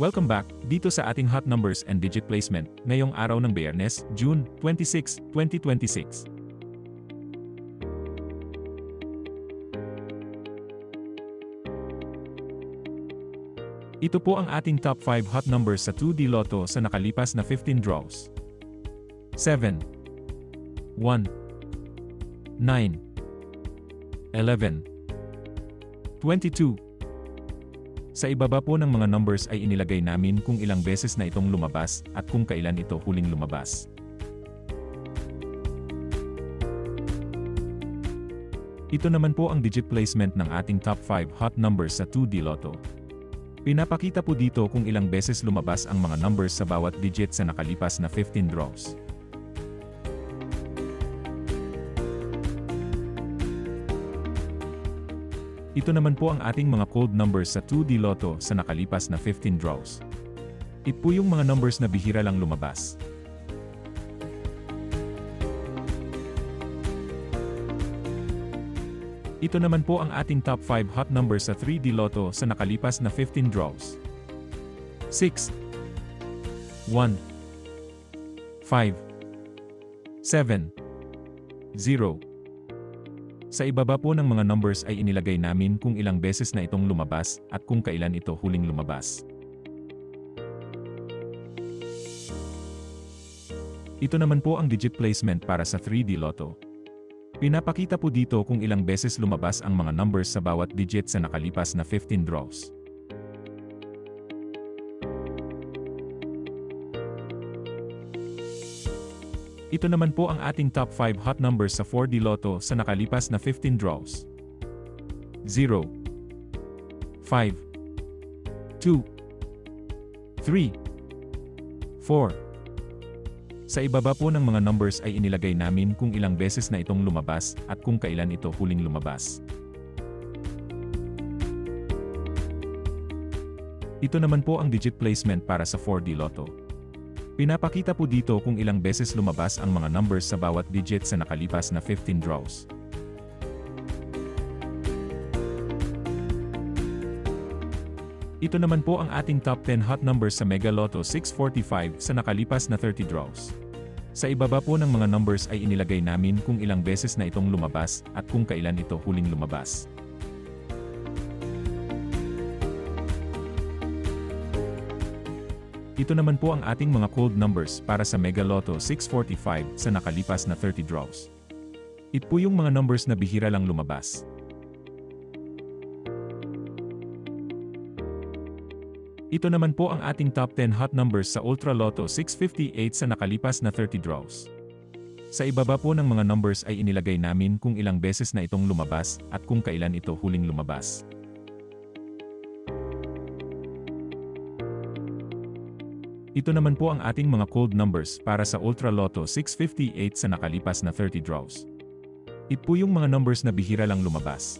Welcome back dito sa ating Hot Numbers and Digit Placement ngayong araw ng Biyernes, June 26, 2026. Ito po ang ating top 5 hot numbers sa 2D Lotto sa nakalipas na 15 draws. 7, 1, 9, 11, 22. Sa ibaba po ng mga numbers ay inilagay namin kung ilang beses na itong lumabas at kung kailan ito huling lumabas. Ito naman po ang digit placement ng ating top 5 hot numbers sa 2D Lotto. Pinapakita po dito kung ilang beses lumabas ang mga numbers sa bawat digit sa nakalipas na 15 draws. Ito naman po ang ating mga cold numbers sa 2D Lotto sa nakalipas na 15 draws. Ito po yung mga numbers na bihira lang lumabas. Ito naman po ang ating top 5 hot numbers sa 3D Lotto sa nakalipas na 15 draws. 6, 1, 5, 7, 0. Sa ibaba po ng mga numbers ay inilagay namin kung ilang beses na itong lumabas at kung kailan ito huling lumabas. Ito naman po ang digit placement para sa 3D Lotto. Pinapakita po dito kung ilang beses lumabas ang mga numbers sa bawat digit sa nakalipas na 15 draws. Ito naman po ang ating top 5 hot numbers sa 4D Lotto sa nakalipas na 15 draws. 0, 5, 2, 3, 4. Sa ibaba po ng mga numbers ay inilagay namin kung ilang beses na itong lumabas at kung kailan ito huling lumabas. Ito naman po ang digit placement para sa 4D Lotto. Pinapakita po dito kung ilang beses lumabas ang mga numbers sa bawat digit sa nakalipas na 15 draws. Ito naman po ang ating top 10 hot numbers sa Mega Lotto 645 sa nakalipas na 30 draws. Sa ibaba po ng mga numbers ay inilagay namin kung ilang beses na itong lumabas at kung kailan ito huling lumabas. Ito naman po ang ating mga cold numbers para sa Mega Lotto 645 sa nakalipas na 30 draws. Ito po yung mga numbers na bihira lang lumabas. Ito naman po ang ating top 10 hot numbers sa Ultra Lotto 658 sa nakalipas na 30 draws. Sa ibaba po ng mga numbers ay inilagay namin kung ilang beses na itong lumabas at kung kailan ito huling lumabas. Ito naman po ang ating mga cold numbers para sa Ultra Lotto 658 sa nakalipas na 30 draws. Ito po yung mga numbers na bihira lang lumabas.